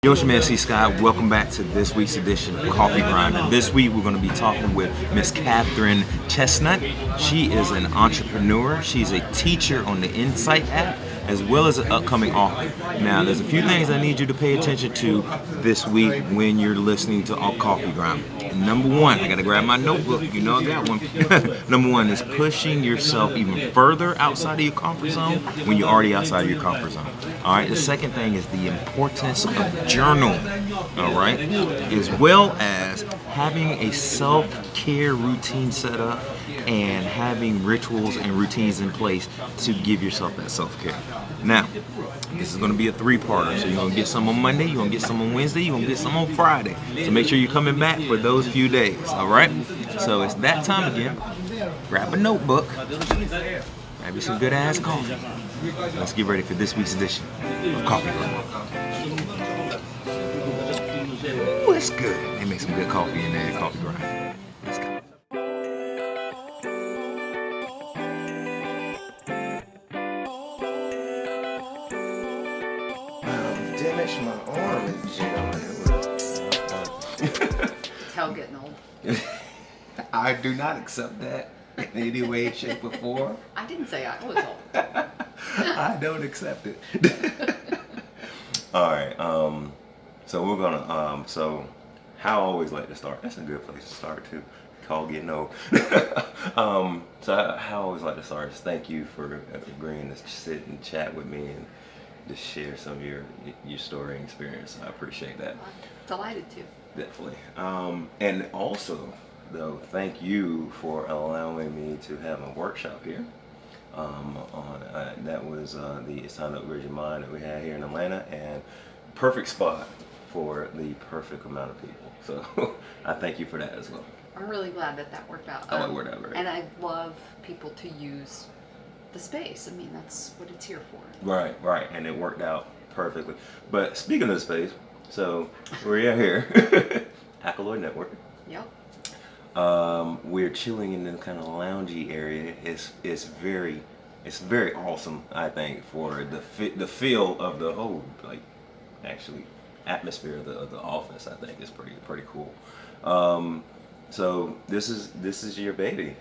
Yo, it's your man C. Scott. Welcome back to this week's edition of Coffee Grind. And this week we're going to be talking with Miss Katharine Chestnut. She is an entrepreneur. She's a teacher on the Insight app, as well as an upcoming author. Now, there's a few things I need you to pay attention to this week when you're listening to Coffee Grind. Number one, I gotta grab my notebook. You know I got one. Number one is pushing yourself even further outside of your comfort zone when you're already outside of your comfort zone. All right. The second thing is the importance of journaling. All right, as well as having a self-care routine set up and having rituals and routines in place to give yourself that self-care. Now, this is going to be a three-parter. So you're going to get some on Monday, you're going to get some on Wednesday, you're going to get some on Friday. So make sure you're coming back for those few days, all right? So it's that time again. Grab a notebook, grab you some good-ass coffee. Let's get ready for this week's edition of Coffee Grind. Ooh, it's good. They make some good coffee in there, Coffee Grind. Let's go. Damage my arm and shit. Hell getting old. I do not accept that in any way, shape, or form. I didn't say I was old. I don't accept it. All right. So we're gonna. So how I always like to start. That's a good place to start too. Call getting old. So how I always like to start is thank you for agreeing to sit and chat with me and to share some of your story and experience. I appreciate that. Delighted to. Definitely. And also, though, thank you for allowing me to have a workshop here. That was the It's Time to Upgrade Your Mind that we had here in Atlanta, and perfect spot for the perfect amount of people. So I thank you for that as well. I'm really glad that that worked out. Oh, it worked out great. And I love people to use the space. I mean, that's what it's here for. Right, and it worked out perfectly. But speaking of the space, so we're here, Accolade Network. Yep. We're chilling in the kind of loungy area. It's very awesome. I think for the feel of the whole actually atmosphere of the office. I think is pretty cool. So this is your baby.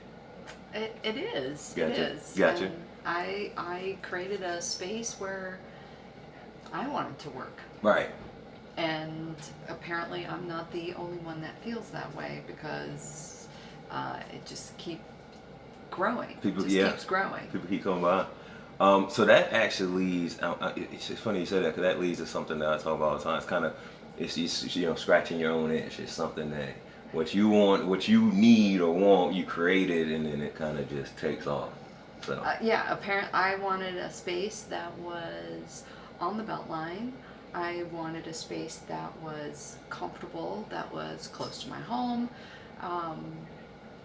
It is. Gotcha. It is. Gotcha. And I created a space where I wanted to work. Right. And apparently I'm not the only one that feels that way, because it just keeps growing. Keeps growing. People keep coming by. So that actually leads. It's funny you say that, because that leads to something that I talk about all the time. It's kind of, it's just, scratching your own itch. It's something that what you want, what you need or want, you create it, and then it kind of just takes off. So yeah, apparently I wanted a space that was on the Beltline. I wanted a space that was comfortable, that was close to my home,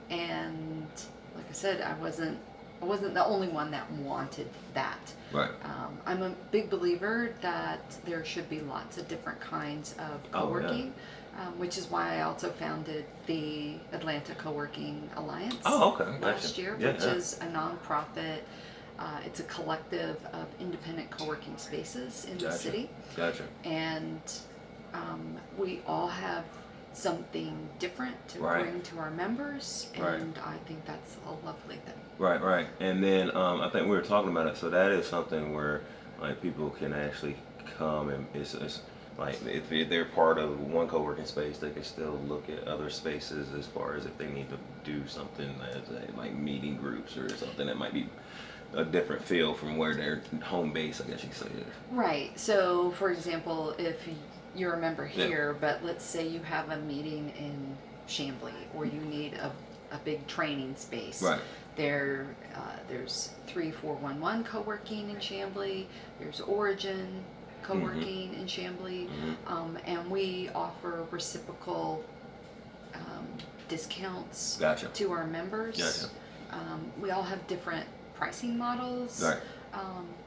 and like I said, I wasn't the only one that wanted that. Right. I'm a big believer that there should be lots of different kinds of co-working, which is why I also founded the Atlanta Co-working Alliance last year, which is a nonprofit. It's a collective of independent co-working spaces in the city. Gotcha. And we all have something different to bring to our members, and I think that's a lovely thing. Right. And then I think we were talking about it. So that is something where people can actually come, and it's like if they're part of one co-working space, they can still look at other spaces as far as if they need to do something as like meeting groups or something that might be a different feel from where their home base, I guess you could say, is. Right. So, for example, if you're a member here, but let's say you have a meeting in Chamblee, or you need a big training space. Right. There's 3411 co-working in Chamblee. There's Origin co-working in Chamblee, and we offer reciprocal discounts to our members. Gotcha. We all have different pricing models, Right.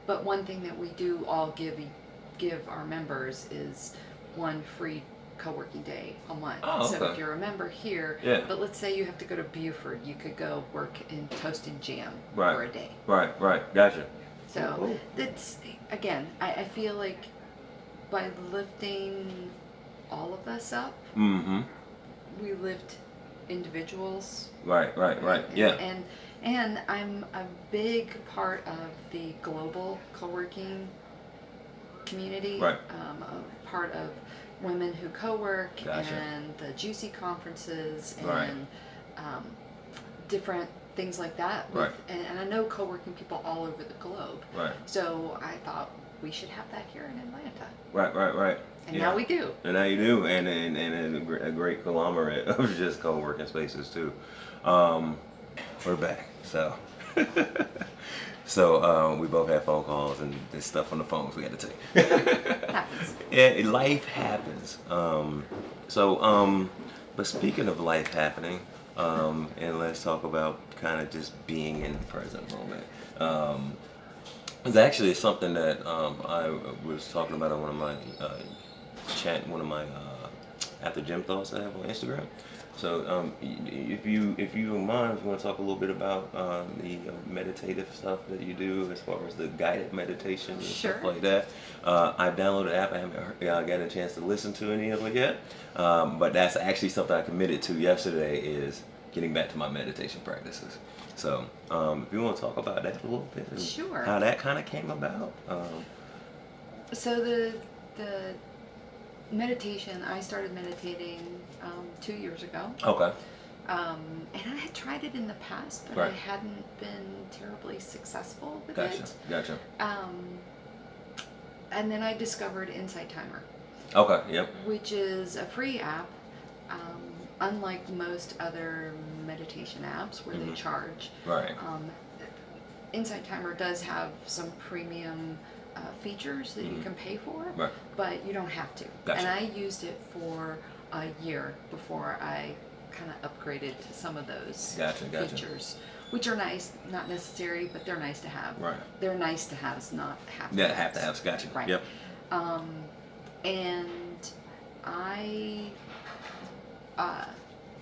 But one thing that we do all give our members is one free co-working day a month. Oh, okay. So if you're a member here, but let's say you have to go to Buford, you could go work in Toast and Jam for a day. Right. Gotcha. So that's, again, I feel like by lifting all of us up. Mm-hmm. We lift individuals. Right. Yeah. And I'm a big part of the global co-working community. Right. A part of Women Who Co-work Gotcha. and the Juicy conferences and Right. different things like that. Right. And I know co-working people all over the globe. Right. So I thought we should have that here in Atlanta. Right. And Yeah. now we do. And now you do, and a great conglomerate of just co-working spaces too. We're back, so we both have phone calls and there's stuff on the phones we got to take. Happens. Yeah, life happens. But speaking of life happening, and let's talk about kind of just being in the present moment. It's actually something that I was talking about on one of my after gym thoughts I have on Instagram. So if you don't mind, if you want to talk a little bit about the meditative stuff that you do as far as the guided meditation and stuff like that. I've downloaded the app. I haven't got a chance to listen to any of it yet, but that's actually something I committed to yesterday, is getting back to my meditation practices. So if you want to talk about that a little bit, and Sure. how that kind of came about. So the meditation, I started meditating 2 years ago. Okay. And I had tried it in the past, but Right. I hadn't been terribly successful with Gotcha. it. Gotcha. And then I discovered Insight Timer, Okay. Yep. which is a free app. Unlike most other meditation apps where they charge, Right. Insight Timer does have some premium features that you can pay for, Right. but you don't have to. Gotcha. And I used it for a year before I kind of upgraded to some of those Gotcha. features, which are nice, not necessary, but they're nice to have. Right. They're nice to have, not have to Yeah, have. have to have. Gotcha. Right. Yep. And I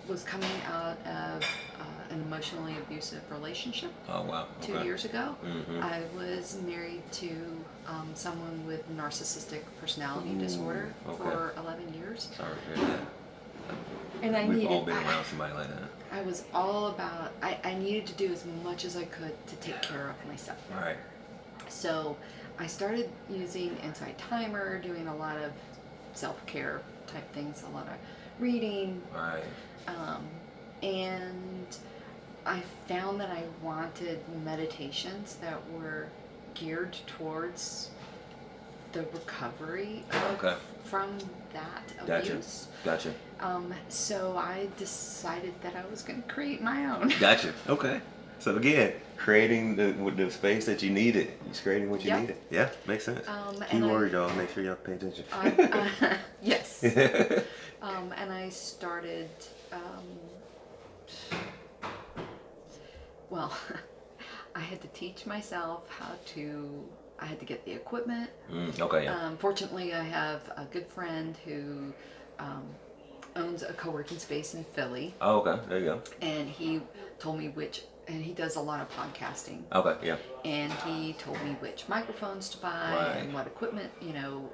was coming out of an emotionally abusive relationship. Oh wow. 2 years ago. Mhm. I was married to someone with narcissistic personality disorder okay. for 11 years. Sorry to hear that. And I We've all needed, been around somebody like that. I was all about, I needed to do as much as I could to take care of myself. Right. So I started using Insight Timer, doing a lot of self-care type things, a lot of reading. Right. And I found that I wanted meditations that were geared towards the recovery from that abuse. Gotcha. So I decided that I was going to create my own. Gotcha. Okay. So again, creating the space that you needed. Just creating what you Yep. needed. Yeah, makes sense. Keyword, y'all. Make sure y'all pay attention. Yes. And I started, well, I had to teach myself I had to get the equipment. Okay, yeah. Fortunately, I have a good friend who owns a co-working space in Philly. Oh, okay. There you go. And he told me and he does a lot of podcasting. Okay, yeah. And he told me which microphones to buy and what equipment,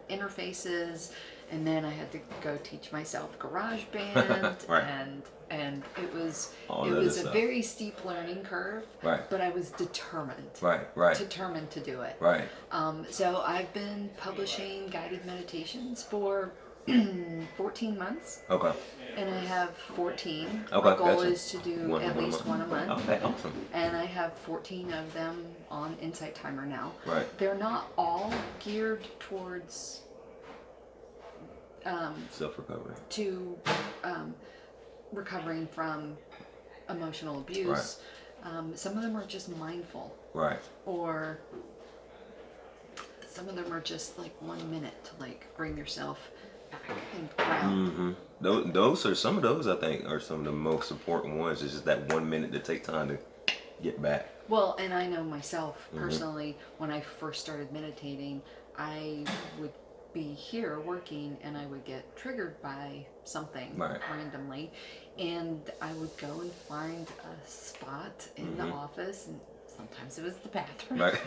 interfaces. And then I had to go teach myself GarageBand. And it was a very steep learning curve. Right. But I was determined. Right. Determined to do it. Right. So I've been publishing guided meditations for 14 months. Okay. And I have 14. Okay, My goal gotcha. is to do at least one a month. Okay, awesome. And I have 14 of them on Insight Timer now. Right. They're not all geared towards self-recovery. Recovering from emotional abuse. Some of them are just mindful. Right. Or some of them are just like 1 minute to like bring yourself back and ground. Some of those I think are some of the most important ones. It's just that 1 minute to take time to get back. Well, and I know myself personally, when I first started meditating, I would be here working and I would get triggered by something randomly, and I would go and find a spot in the office, and sometimes it was the bathroom. Right.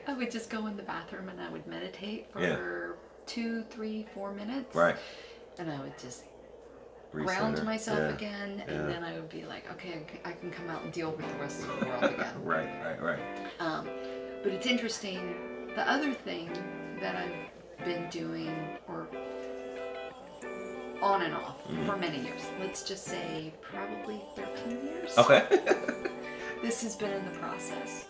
I would just go in the bathroom and I would meditate for 2, 3, 4 minutes. Right. And I would just Reset ground her. myself Yeah. again, Yeah. and then I would be like, okay, I can come out and deal with the rest of the world again. Right. But it's interesting. The other thing that I've been doing, or on and off for many years, let's just say probably 13 years. Okay. This has been in the process.